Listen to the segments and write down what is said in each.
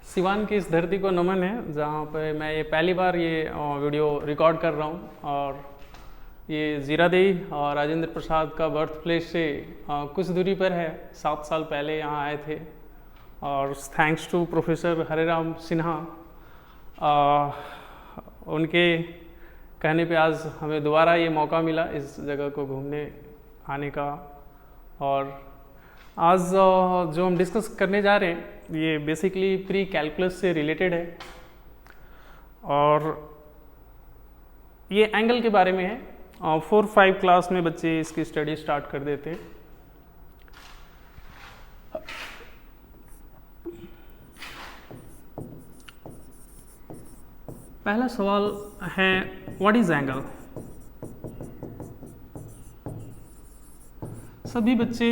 सिवान की इस धरती को नमन है जहाँ पे मैं ये पहली बार ये वीडियो रिकॉर्ड कर रहा हूँ। और ये जीरादेई और राजेंद्र प्रसाद का बर्थ प्लेस से कुछ दूरी पर है। 7 साल पहले यहाँ आए थे और thanks to professor Hareram Sinha, उनके कहने पे आज हमें दोबारा ये मौका मिला इस जगह को घूमने आने का। और आज जो हम डिस्कस करने जा रहे हैं ये बेसिकली प्री कैलकुलस से रिलेटेड है और ये एंगल के बारे में है। 4-5 क्लास में बच्चे इसकी स्टडी स्टार्ट कर देते हैं। पहला सवाल है व्हाट इज एंगल। सभी बच्चे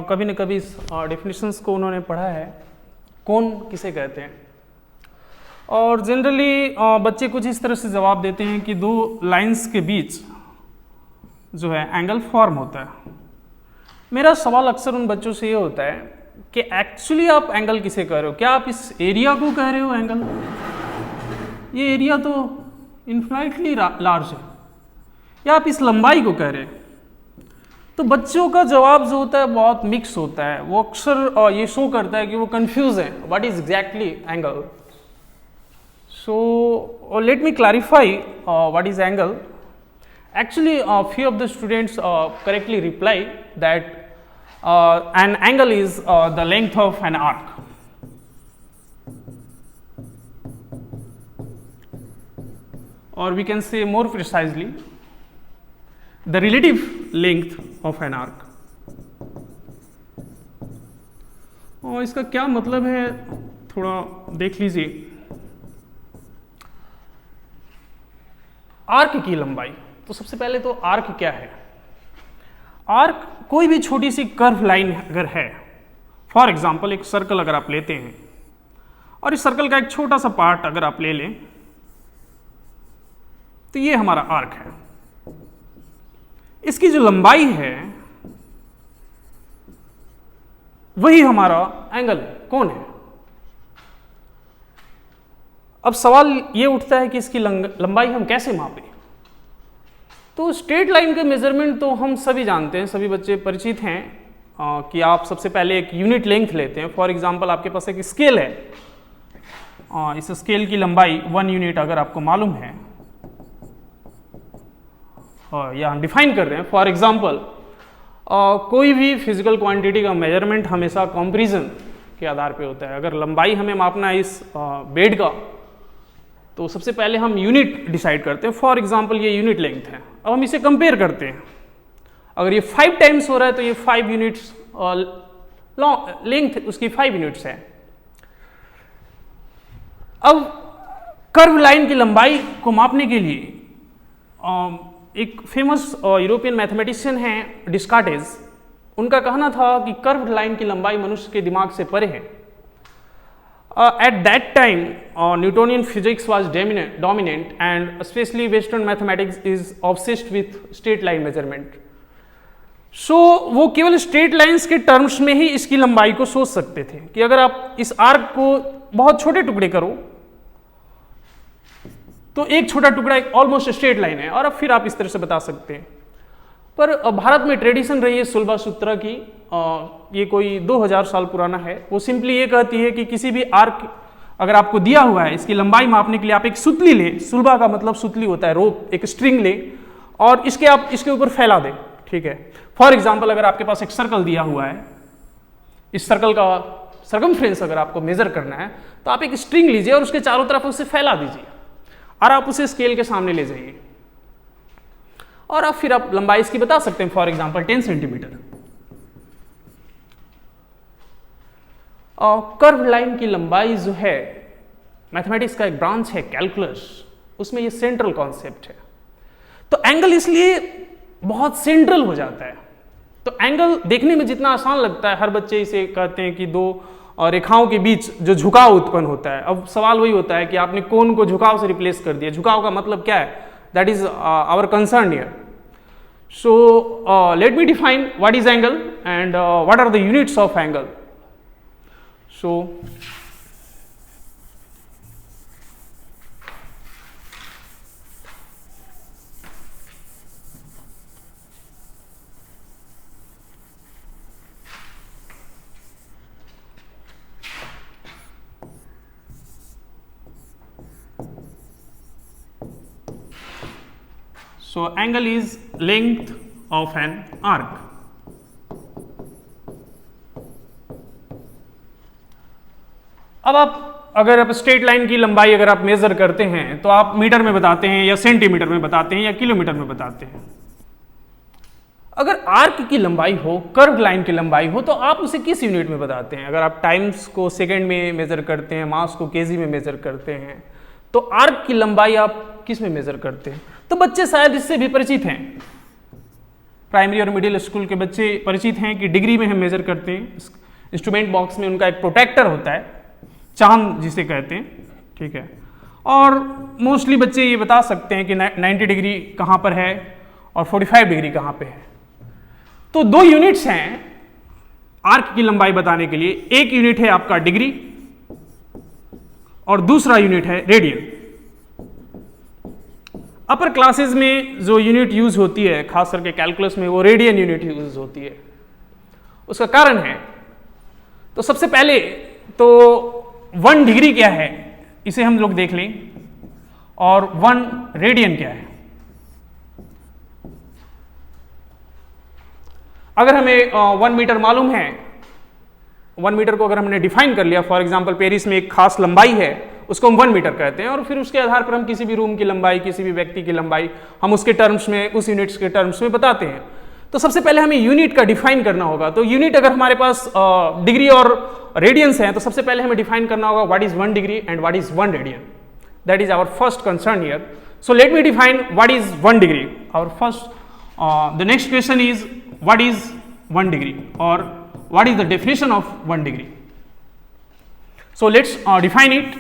कभी न कभी इस डेफिनेशंस को उन्होंने पढ़ा है, कोण किसे कहते हैं। और जनरली बच्चे कुछ इस तरह से जवाब देते हैं कि दो लाइंस के बीच जो है एंगल फॉर्म होता है। मेरा सवाल अक्सर उन बच्चों से ये होता है कि एक्चुअली आप एंगल किसे कह रहे हो? क्या आप इस एरिया को कह रहे हो एंगल? ये एरिया तो इन्फिनिटली लार्ज है, या आप इस लंबाई को कह रहे हैं? तो बच्चों का जवाब जो होता है बहुत मिक्स होता है। वो अक्सर ये शो करता है कि वो कंफ्यूज है what is exactly angle. So let me clarify what is angle. Actually, few of the students correctly reply that an angle is the length of an arc. Or we can say more precisely, the relative length of an arc. और इसका क्या मतलब है थोड़ा देख लीजिए। Arc की लंबाई, तो सबसे पहले तो आर्क क्या है? आर्क कोई भी छोटी सी कर्व लाइन अगर है, फॉर एग्जांपल एक सर्कल अगर आप लेते हैं और इस सर्कल का एक छोटा सा पार्ट अगर आप ले लें तो ये हमारा आर्क है। इसकी जो लंबाई है वही हमारा एंगल है, कोण है। अब सवाल ये उठता है कि इसकी लंबाई हम कैसे मापें? तो स्ट्रेट लाइन के मेजरमेंट तो हम सभी जानते हैं, सभी बच्चे परिचित हैं कि आप सबसे पहले एक यूनिट लेंथ लेते हैं। फॉर एग्जांपल आपके पास एक स्केल है, इस स्केल की लंबाई 1 यूनिट अगर आपको मालूम है या हम डिफाइन कर रहे हैं। फॉर एग्जांपल कोई भी फिजिकल क्वांटिटी का मेजरमेंट हमेशा कंपैरिजन के आधार पे होता है। अगर लंबाई हमें मापना है इस बेड का, तो सबसे पहले हम यूनिट डिसाइड करते हैं। फॉर एग्जांपल ये यूनिट लेंथ है, अब हम इसे कंपेयर करते हैं। अगर ये 5 टाइम्स हो रहा है तो ये 5 यूनिट्स लेंथ उसकी 5 यूनिट्स है। अब कर्व लाइन की लंबाई को मापने के लिए एक फेमस यूरोपियन मैथमेटिशियन हैं डिस्कार्टेस, उनका कहना था कि कर्व लाइन की लंबाई मनुष्य के दिमाग से परे है। At that time, Newtonian physics was dominant, and especially Western mathematics is obsessed with straight line measurement. So वो केवल स्ट्रेट लाइंस के टर्म्स में ही इसकी लंबाई को सोच सकते थे कि अगर आप इस आर्क को बहुत छोटे टुकड़े करो तो एक छोटा टुकड़ा एक ऑलमोस्ट स्ट्रेट लाइन है, और अब फिर आप इस तरह से बता सकते हैं। पर भारत में ट्रेडिशन रही है सुलभा सूत्र की, ये कोई 2000 साल पुराना है। वो सिंपली ये कहती है कि किसी भी आर्क अगर आपको दिया हुआ है, इसकी लंबाई मापने के लिए आप एक सुतली लें। सुलभा का मतलब सुतली होता है, रोप, एक स्ट्रिंग लें और आप इसके ऊपर फैला दें। ठीक है। फॉर एग्जाम्पल अगर आपके पास एक सर्कल दिया हुआ है, इस सर्कल का सर्कमफ्रेंस अगर आपको मेजर करना है तो आप एक स्ट्रिंग लीजिए और उसके चारों तरफ उसे फैला दीजिए और आप उसे स्केल के सामने ले जाइए और अब फिर आप लंबाई इसकी बता सकते हैं। For example 10 centimetre. Curve line की लंबाई जो है, मैथमेटिक्स का एक ब्रांच है कैलकुलस, उसमें ये सेंट्रल कॉन्सेप्ट है। तो एंगल इसलिए बहुत सेंट्रल हो जाता है। तो एंगल देखने में जितना आसान लगता है, हर बच्चे इसे कहते हैं कि दो रेखाओं के बीच जो झुकाव उत्पन्न होता है। अब सवाल वही होता है कि आपने कोण को झुकाव से रिप्लेस कर दिया। झुकाव का मतलब क्या है? That is our concern here. So let me define what is angle and what are the units of angle. So angle is length of an arc. अब आप अगर आप स्ट्रेट लाइन की लंबाई अगर आप मेजर करते हैं तो आप मीटर में बताते हैं या सेंटीमीटर में बताते हैं या किलोमीटर में बताते हैं। अगर आर्क की लंबाई हो, कर्व लाइन की लंबाई हो, तो आप उसे किस यूनिट में बताते हैं? अगर आप टाइम्स को सेकंड में मेजर करते हैं, मास को केजी में मेजर करते हैं, तो आर्क की लंबाई आप किस में मेजर करते हैं? तो बच्चे शायद इससे भी परिचित हैं, प्राइमरी और मिडिल स्कूल के बच्चे परिचित हैं कि डिग्री में हम मेजर करते हैं। इंस्ट्रूमेंट बॉक्स में उनका एक प्रोटेक्टर होता है, चांद जिसे कहते हैं, ठीक है। और मोस्टली बच्चे ये बता सकते हैं कि 90 डिग्री कहाँ पर है और 45 डिग्री कहाँ पे है। तो दो यूनिट्स हैं आर्क की लंबाई बताने के लिए, एक यूनिट है आपका डिग्री और दूसरा यूनिट है रेडियन। अपर क्लासेस में जो यूनिट यूज होती है, खास करके कैलकुलस में, वो रेडियन यूनिट यूज होती है। उसका कारण है, तो सबसे पहले तो 1 डिग्री क्या है इसे हम लोग देख लें, और 1 रेडियन क्या है। अगर हमें 1 मीटर मालूम है, 1 मीटर को अगर हमने डिफाइन कर लिया, फॉर एग्जांपल पेरिस में एक खास लंबाई है, उसको हम 1 मीटर कहते हैं, और फिर उसके आधार पर हम किसी भी रूम की लंबाई, किसी भी व्यक्ति की लंबाई हम उसके टर्म्स में, उस यूनिट्स के टर्म्स में बताते हैं। तो सबसे पहले हमें यूनिट का डिफाइन करना होगा। तो यूनिट अगर हमारे पास डिग्री और रेडियंस है, तो सबसे पहले हमें डिफाइन करना होगा what is 1 degree and what is 1 radian. That is our first concern here. So let me define what is 1 degree. Our first the next question is what is 1 degree और what is the definition of 1 degree. So let's define it.